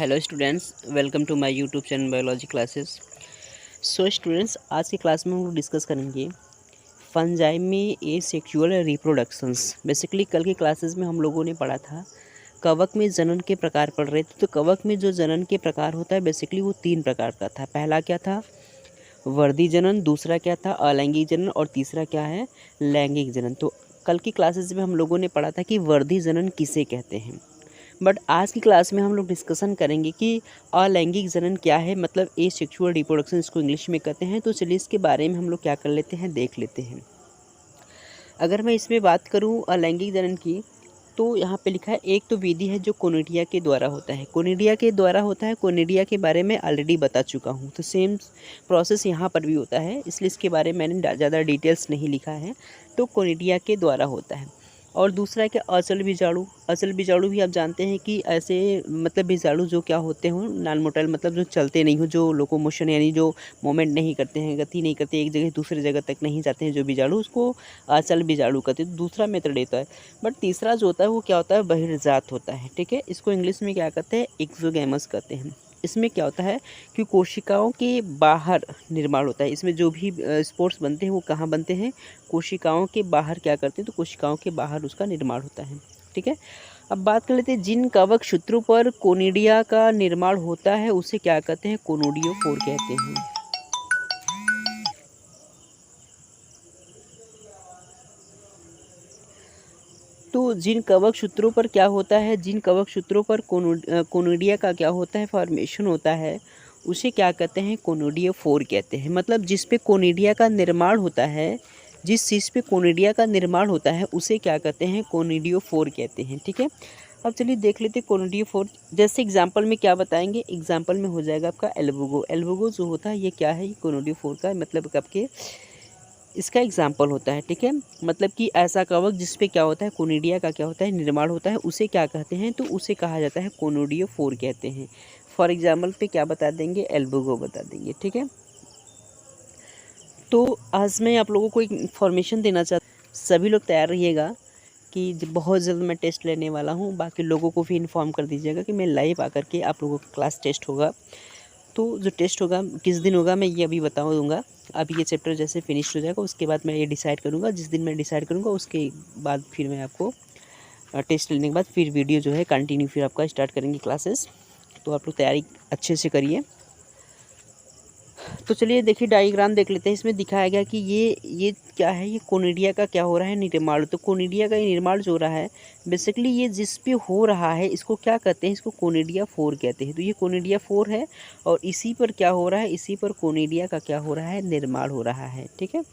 Hello students, welcome to my YouTube channel biology classes. So students, आज की class में हम लोग डिस्कस करेंगे फंजाई में एसेक्सुअल रिप्रोडक्शंस। बेसिकली कल की क्लासेस में हम लोगों ने पढ़ा था कवक में जनन के प्रकार पढ़ रहे थे। तो कवक में जो जनन के प्रकार होता है बेसिकली वो 3 प्रकार का था। पहला क्या था? वर्धी जनन। दूसरा क्या था? अलैंगिक जनन। और तीसरा क्या है? लैंगिक जनन। तो कल की क्लासेस में हम लोगों ने पढ़ा था कि वर्धी जनन किसे कहते हैं। बट आज की क्लास में हम लोग डिस्कशन करेंगे कि अलैंगिक जनन क्या है, मतलब एसेक्सुअल रिप्रोडक्शन इसको इंग्लिश में कहते हैं। तो चलिए इसके बारे में हम लोग क्या कर लेते हैं, देख लेते हैं। अगर मैं इसमें बात करूं अलैंगिक जनन की, तो यहाँ पे लिखा है एक तो विधि है जो कोनिडिया के द्वारा होता है। कोनिडिया के द्वारा होता है। कोनिडिया के बारे में ऑलरेडी बता चुका हूँ, तो सेम प्रोसेस यहाँ पर भी होता है, इसलिए इसके बारे में मैंने ज़्यादा डिटेल्स नहीं लिखा है। तो कोनिडिया के द्वारा होता है। और दूसरा है कि अचल बीजाणु। अचल बीजाणु भी आप जानते हैं कि ऐसे मतलब बीजाणु जो क्या होते हों, नॉन मोटाइल, मतलब जो चलते नहीं हो, जो लोकोमोशन यानी जो मूवमेंट नहीं करते हैं, गति नहीं करते, एक जगह दूसरी जगह तक नहीं जाते हैं, जो बीजाणु, उसको अचल बीजाणु कहते हैं। दूसरा मेथड होता है। बट तीसरा जो होता है वो क्या होता है? बहिर्जात होता है। ठीक है, इसको इंग्लिश में क्या कहते हैं? एक्सोगैमस कहते हैं। इसमें क्या होता है कि कोशिकाओं के बाहर निर्माण होता है। इसमें जो भी स्पोर्स बनते हैं वो कहाँ बनते हैं? कोशिकाओं के बाहर क्या करते हैं? तो कोशिकाओं के बाहर उसका निर्माण होता है। ठीक है, अब बात कर लेते हैं जिन कवक सूत्रों पर कोनिडिया का निर्माण होता है उसे क्या कहते हैं? कोनोडियोफोर कहते हैं। तो जिन कवक सूत्रों पर क्या होता है, जिन कवक सूत्रों पर कोनोडिया का क्या होता है? फॉर्मेशन होता है, उसे क्या कहते हैं? कोनोडियोफोर कहते हैं। मतलब जिस पे कोनिडिया का निर्माण होता है, जिस चीज़ पे कोनिडिया का निर्माण होता है उसे क्या कहते हैं? कोनिडियोफोर कहते हैं। ठीक है, अब चलिए देख लेते हैं कोनिडियोफोर। जैसे एग्जांपल में क्या बताएंगे? एग्जांपल में हो जाएगा आपका एल्बुगो। एल्बुगो जो होता है ये क्या है? ये कोनिडियोफोर का मतलब आपके इसका एग्जाम्पल होता है। ठीक है, मतलब कि ऐसा कवक जिस पे क्या होता है? कोनिडिया का क्या होता है? निर्माण होता है, उसे क्या कहते हैं? तो उसे कहा जाता है कोनोडियोफोर कहते हैं। फॉर एग्जाम्पल पे क्या बता देंगे? एल्बुगो बता देंगे। ठीक है, तो आज मैं आप लोगों को एक इन्फॉर्मेशन देना चाहता, सभी लोग तैयार रहिएगा कि बहुत जल्द मैं टेस्ट लेने वाला हूँ। बाकी लोगों को भी इन्फॉर्म कर दीजिएगा कि मैं लाइव आकर के आप लोगों का क्लास टेस्ट होगा। तो जो टेस्ट होगा किस दिन होगा मैं ये अभी बता दूंगा। अभी ये चैप्टर जैसे फिनिश हो जाएगा उसके बाद मैं ये डिसाइड करूँगा। जिस दिन मैं डिसाइड करूँगा उसके बाद फिर मैं आपको टेस्ट लेने के बाद फिर वीडियो जो है कंटिन्यू फिर आपका स्टार्ट करेंगे क्लासेस। तो आप लोग तैयारी अच्छे से करिए। तो चलिए देखिए डायग्राम देख लेते हैं। इसमें दिखाया गया कि ये क्या है? ये कोनिडिया का क्या हो रहा है? निर्माण। तो कोनिडिया का निर्माण जो हो रहा है बेसिकली ये जिस पे हो रहा है इसको क्या कहते हैं? इसको कोनिडिया फोर कहते हैं। तो ये कोनिडिया फोर है और इसी पर क्या हो रहा है? इसी पर कोनिडिया का क्या हो रहा है? निर्माण हो रहा है। ठीक है,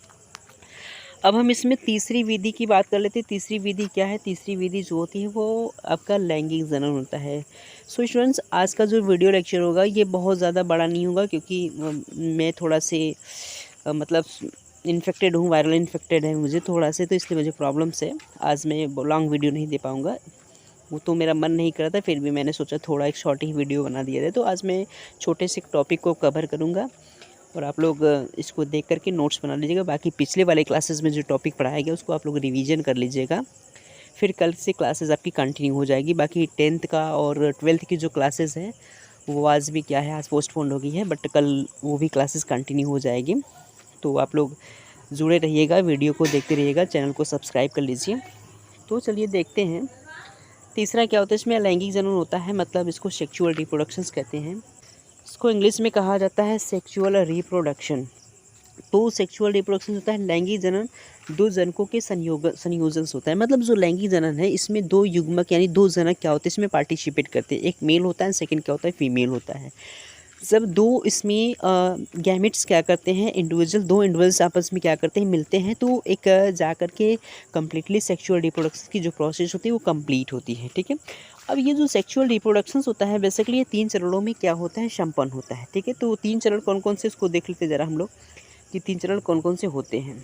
अब हम इसमें तीसरी विधि की बात कर लेते हैं। तीसरी विधि क्या है? तीसरी विधि जो होती है वो आपका लैंगिक जनन होता है। सो स्टूडेंट्स, आज का जो वीडियो लेक्चर होगा ये बहुत ज़्यादा बड़ा नहीं होगा क्योंकि मैं थोड़ा से मतलब इन्फेक्टेड हूँ, वायरल इन्फेक्टेड है मुझे थोड़ा से, तो इसलिए मुझे प्रॉब्लम से आज मैं लॉन्ग वीडियो नहीं दे पाऊँगा। वो तो मेरा मन नहीं कर रहा था, फिर भी मैंने सोचा थोड़ा एक शॉर्ट ही वीडियो बना दिया जाए। तो आज मैं छोटे से टॉपिक को कवर करूँगा और आप लोग इसको देख करके नोट्स बना लीजिएगा। बाकी पिछले वाले क्लासेस में जो टॉपिक पढ़ाया गया उसको आप लोग रिवीजन कर लीजिएगा। फिर कल से क्लासेस आपकी कंटिन्यू हो जाएगी। बाकी 10th का और 12th की जो क्लासेस है वो आज भी क्या है, आज पोस्टपोन हो गई है, बट कल वो भी क्लासेस कंटिन्यू हो जाएगी। तो आप लोग जुड़े रहिएगा, वीडियो को देखते रहिएगा, चैनल को सब्सक्राइब कर लीजिए। तो चलिए देखते हैं तीसरा क्या होता है। इसमें लैंगिक जनन होता है, मतलब इसको सेक्सुअल रिप्रोडक्शंस कहते हैं। इसको इंग्लिश में कहा जाता है सेक्सुअल रिप्रोडक्शन। तो सेक्सुअल रिप्रोडक्शन होता है लैंगिक जनन, दो जनकों के संयोजन से होता है। मतलब जो लैंगिक जनन है इसमें दो युग्मक यानी दो जनक क्या होते हैं इसमें पार्टिसिपेट करते हैं। एक मेल होता है, सेकंड क्या होता है? फीमेल होता है। जब दो इसमें गैमेट्स क्या करते हैं, दो इंडिविजुअल्स आपस में क्या करते हैं, मिलते हैं, तो एक जा कर के कम्प्लीटली सेक्सुअल रिप्रोडक्शन की जो प्रोसेस होती है वो कंप्लीट होती है। ठीक है, अब ये जो सेक्सुअल रिप्रोडक्शन होता है बेसिकली ये 3 चरणों में क्या होता है? संपन्न होता है। ठीक है, तो 3 चरण कौन कौन से इसको देख लेते ज़रा हम लोग कि 3 चरण कौन कौन से होते हैं।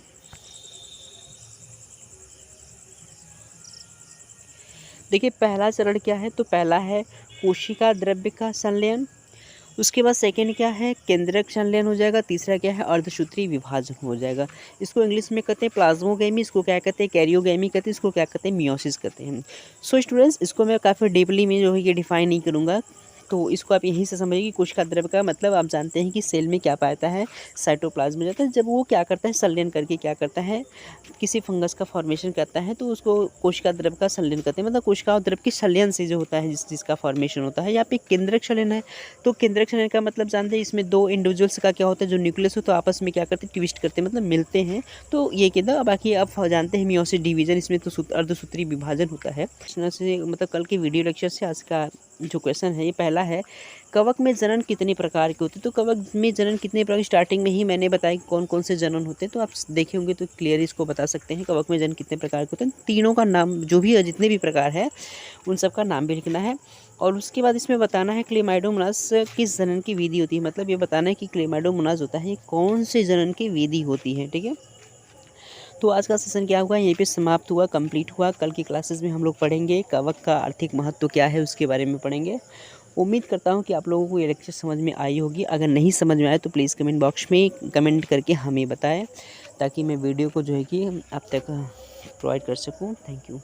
देखिए पहला चरण क्या है? तो पहला है कोशिका द्रव्य का संलयन। उसके बाद सेकंड क्या है? केंद्रक संलयन हो जाएगा। तीसरा क्या है? अर्धसूत्री विभाजन हो जाएगा। इसको इंग्लिश में कहते हैं प्लाज्मोगेमी, इसको क्या कहते हैं? कैरियोगेमी कहते हैं, इसको क्या कहते हैं? मियोसिस कहते हैं। सो स्टूडेंट्स, इसको मैं काफ़ी डीपली में जो है ये डिफाइन नहीं करूँगा तो इसको आप यहीं से समझिए कि कोशिका द्रव्य का मतलब आप जानते हैं कि सेल में क्या पाता है, साइटोप्लाज्म में जाता है। जब वो क्या करता है, संलयन करके क्या करता है, किसी फंगस का फॉर्मेशन करता है, तो उसको कोशिका द्रव्य का संलयन करते हैं। मतलब कोशिका द्रव्य के संलयन से जो होता है जिसका फॉर्मेशन होता है। यहाँ पे केंद्रक संलयन है, तो केंद्रक संलयन का मतलब जानते हैं, इसमें दो इंडिविजुअल्स का क्या होता है, जो न्यूक्लियस हो तो आपस में क्या करते हैं, ट्विस्ट करते हैं, मतलब मिलते हैं। तो ये कहता, बाकी आप जानते हैं मियोसिस डिवीजन, इसमें तो अर्धसूत्री विभाजन होता है। से मतलब कल के वीडियो लेक्चर से आज का जो क्वेश्चन है, ये पहला है, कवक में जनन कितने प्रकार के होते हैं। तो कवक में जनन कितने प्रकार, स्टार्टिंग में ही मैंने बताया कि कौन कौन से जनन होते हैं, तो आप देखे होंगे तो क्लियर इसको बता सकते हैं कवक में जनन कितने प्रकार के होते हैं। तीनों का नाम, जो भी जितने भी प्रकार है उन सब का नाम भी लिखना है। और उसके बाद इसमें बताना है क्लेमाइडोमोनास किस जनन की विधि होती है, मतलब ये बताना है कि क्लेमाइडोमोनास होता है कौन से जनन की विधि होती है। ठीक है, तो आज का सेशन क्या हुआ, यहीं पे समाप्त हुआ, कंप्लीट हुआ। कल की क्लासेस में हम लोग पढ़ेंगे कवक का आर्थिक महत्व क्या है, उसके बारे में पढ़ेंगे। उम्मीद करता हूँ कि आप लोगों को ये लेक्चर समझ में आई होगी। अगर नहीं समझ में आए तो प्लीज़ कमेंट बॉक्स में कमेंट करके हमें बताएं, ताकि मैं वीडियो को जो है कि आप तक प्रोवाइड कर सकूँ। Thank you.